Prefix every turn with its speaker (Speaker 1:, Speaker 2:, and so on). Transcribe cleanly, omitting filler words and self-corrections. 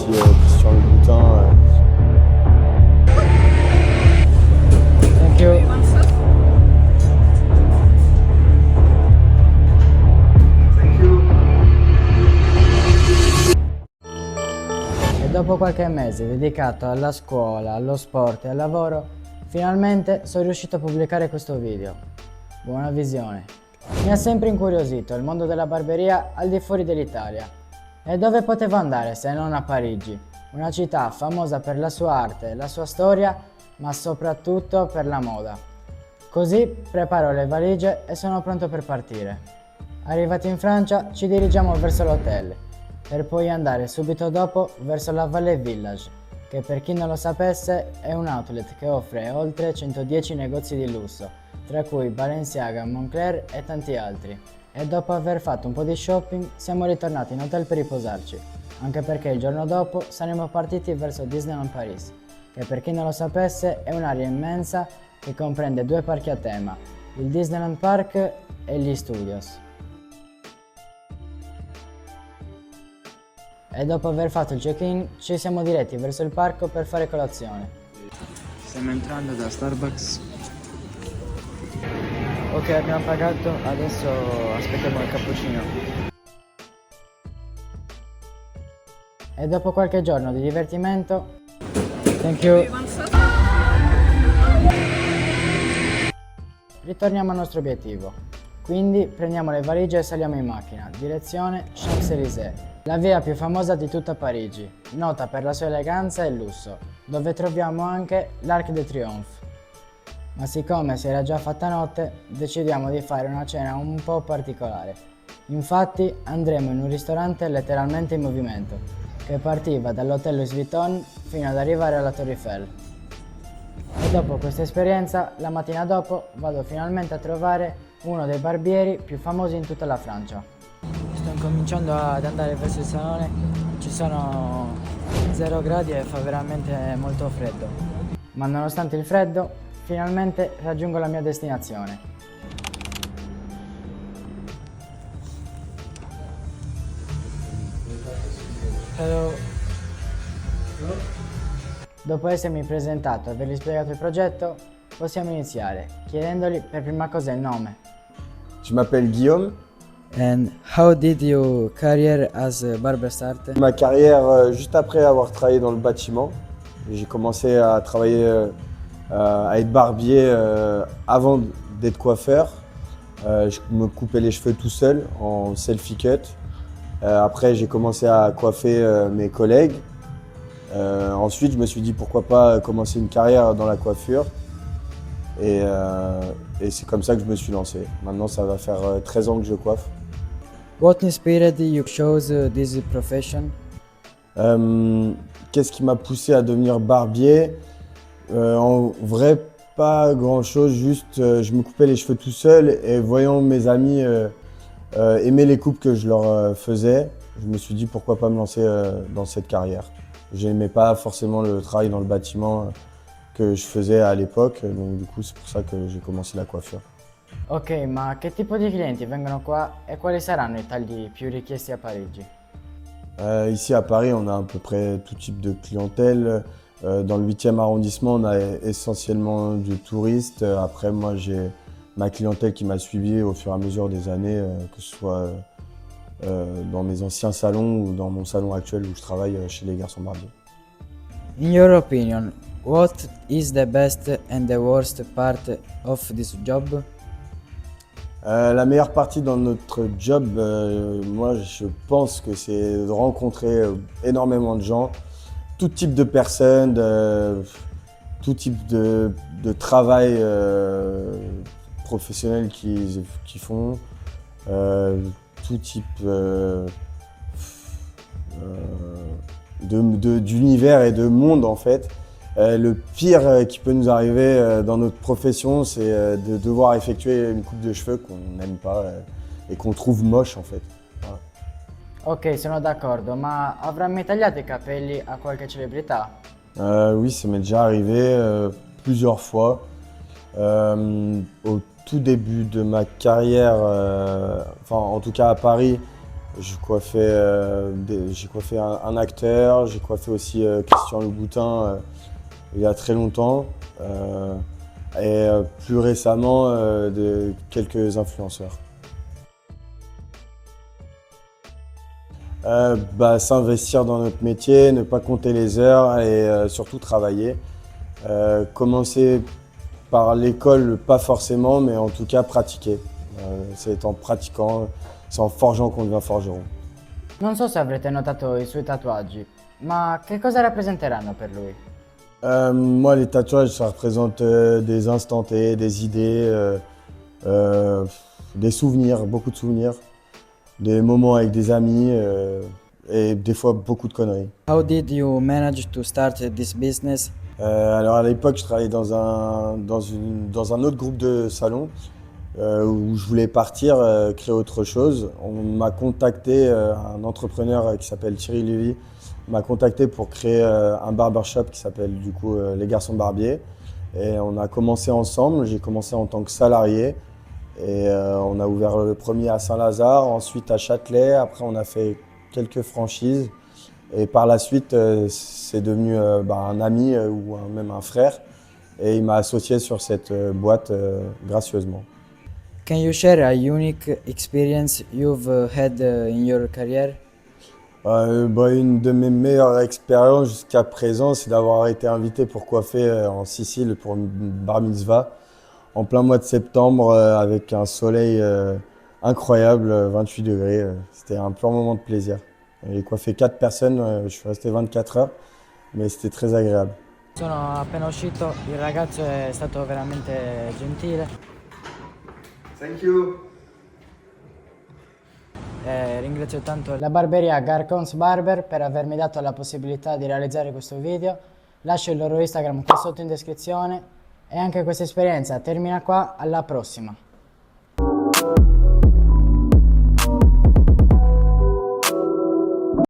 Speaker 1: aussi Christian Louboutin.
Speaker 2: Thank you. E dopo qualche mese dedicato alla scuola, allo sport e al lavoro, finalmente sono riuscito a pubblicare questo video. Buona visione. Mi ha sempre incuriosito il mondo della barberia al di fuori dell'Italia. E dove potevo andare se non a Parigi, una città famosa per la sua arte, la sua storia, ma soprattutto per la moda. Così preparo le valigie e sono pronto per partire. Arrivati in Francia ci dirigiamo verso l'hotel, per poi andare subito dopo verso la Vallée Village, che per chi non lo sapesse è un outlet che offre oltre 110 negozi di lusso, tra cui Balenciaga, Moncler e tanti altri. E dopo aver fatto un po' di shopping siamo ritornati in hotel per riposarci, anche perché il giorno dopo saremo partiti verso Disneyland Paris, che per chi non lo sapesse è un'area immensa che comprende due parchi a tema, il Disneyland Park e gli Studios. E dopo aver fatto il check-in ci siamo diretti verso il parco per fare colazione. Stiamo entrando da Starbucks. Ok, abbiamo pagato, adesso aspettiamo il cappuccino. E dopo qualche giorno di divertimento... Thank you. Ritorniamo al nostro obiettivo. Quindi prendiamo le valigie e saliamo in macchina, direzione Champs-Élysées, la via più famosa di tutta Parigi, nota per la sua eleganza e lusso, dove troviamo anche l'Arc de Triomphe. Ma siccome si era già fatta notte, decidiamo di fare una cena un po' particolare. Infatti andremo in un ristorante letteralmente in movimento, che partiva dall'hotel Louis Vuitton fino ad arrivare alla Torre Eiffel. E dopo questa esperienza, la mattina dopo vado finalmente a trovare uno dei barbieri più famosi in tutta la Francia. Sto incominciando ad andare verso il salone, ci sono 0 gradi e fa veramente molto freddo. Ma nonostante il freddo, finalmente raggiungo la mia destinazione. Hello. Dopo essermi presentato e avergli spiegato il progetto, possiamo iniziare, chiedendogli per prima cosa il nome.
Speaker 1: Je m'appelle Guillaume.
Speaker 2: And how did your career as a barber start?
Speaker 1: Ma carrière, juste après avoir travaillé dans le bâtiment, j'ai commencé à travailler, à être barbier avant d'être coiffeur. Je me coupais les cheveux tout seul en selfie cut. Après, j'ai commencé à coiffer mes collègues. Ensuite, je me suis dit pourquoi pas commencer une carrière dans la coiffure. Et c'est comme ça que je me suis lancé. Maintenant, ça va faire 13 ans que je coiffe.
Speaker 2: What inspired you chose this profession?
Speaker 1: Qu'est-ce qui m'a poussé à devenir barbier? En vrai, pas grand-chose, juste je me coupais les cheveux tout seul et voyant mes amis aimer les coupes que je leur faisais, je me suis dit pourquoi pas me lancer dans cette carrière. Je n'aimais pas forcément le travail dans le bâtiment que je faisais à l'époque, donc du coup c'est pour ça que j'ai commencé la coiffure.
Speaker 2: Ok, ma che tipo di clienti vengono qua e quali saranno i tagli più richiesti a Parigi?
Speaker 1: Ici à Paris, on a à peu près tout type de clientèle. Dans le 8e arrondissement, on a essentiellement du touriste. Après, moi, j'ai ma clientèle qui m'a suivi au fur et à mesure des années, que ce soit dans mes anciens salons ou dans mon salon actuel où je travaille chez les garçons barbiers.
Speaker 2: In your opinion, what is the best and the worst part of this job?
Speaker 1: La meilleure partie dans notre job, moi je pense que c'est de rencontrer énormément de gens, tout type de personnes, tout type de travail professionnel qu'ils font, tout type d'univers et de monde en fait. Le pire qui peut nous arriver dans notre profession, c'est de devoir effectuer une coupe de cheveux qu'on n'aime pas et qu'on trouve moche en fait. Voilà.
Speaker 2: Ok, sono d'accordo, ma avrà mai tagliato i capelli a qualche celebrità?
Speaker 1: Oui, ça m'est déjà arrivé plusieurs fois. Au tout début de ma carrière, enfin en tout cas à Paris, J'ai coiffé un acteur, j'ai coiffé aussi Christian Louboutin il y a très longtemps. Plus récemment, quelques influenceurs. S'investir dans notre métier, ne pas compter les heures et surtout travailler. Commencer par l'école, pas forcément, mais en tout cas pratiquer. C'est en pratiquant, c'est en forgeant qu'on devient forgeron.
Speaker 2: Non so se avrete notato i suoi tatuaggi, ma che cosa rappresenteranno per lui?
Speaker 1: Moi, les tatouages, ça représente des instants T, des idées, des souvenirs, beaucoup de souvenirs, des moments avec des amis et des fois beaucoup de conneries.
Speaker 2: How did you manage to start this business?
Speaker 1: Alors à l'époque, je travaillais dans un autre groupe de salon où je voulais partir, créer autre chose. On m'a contacté, un entrepreneur qui s'appelle Thierry Lévy m'a contacté pour créer un barbershop qui s'appelle du coup Les Garçons Barbiers. Et on a commencé ensemble, j'ai commencé en tant que salarié et on a ouvert le premier à Saint-Lazare, ensuite à Châtelet, après on a fait quelques franchises. Et par la suite, c'est devenu un ami ou même un frère. Et il m'a associé sur cette boîte gracieusement.
Speaker 2: Can you share a unique experience you've had in your career?
Speaker 1: Une de mes meilleures expériences jusqu'à présent, c'est d'avoir été invité pour coiffer en Sicile pour une bar mitzvah en plein mois de septembre avec un soleil incroyable, 28 degrés. C'était un pur moment de plaisir. J'ai coiffé 4 personnes, je suis resté 24 heures, mais c'était très agréable.
Speaker 2: Sono appena uscito, il ragazzo è stato veramente gentile.
Speaker 1: Thank you.
Speaker 2: Ringrazio tanto la barberia Garcons Barber per avermi dato la possibilità di realizzare questo video. Lascio il loro Instagram qui sotto in descrizione e anche questa esperienza termina qua, alla prossima!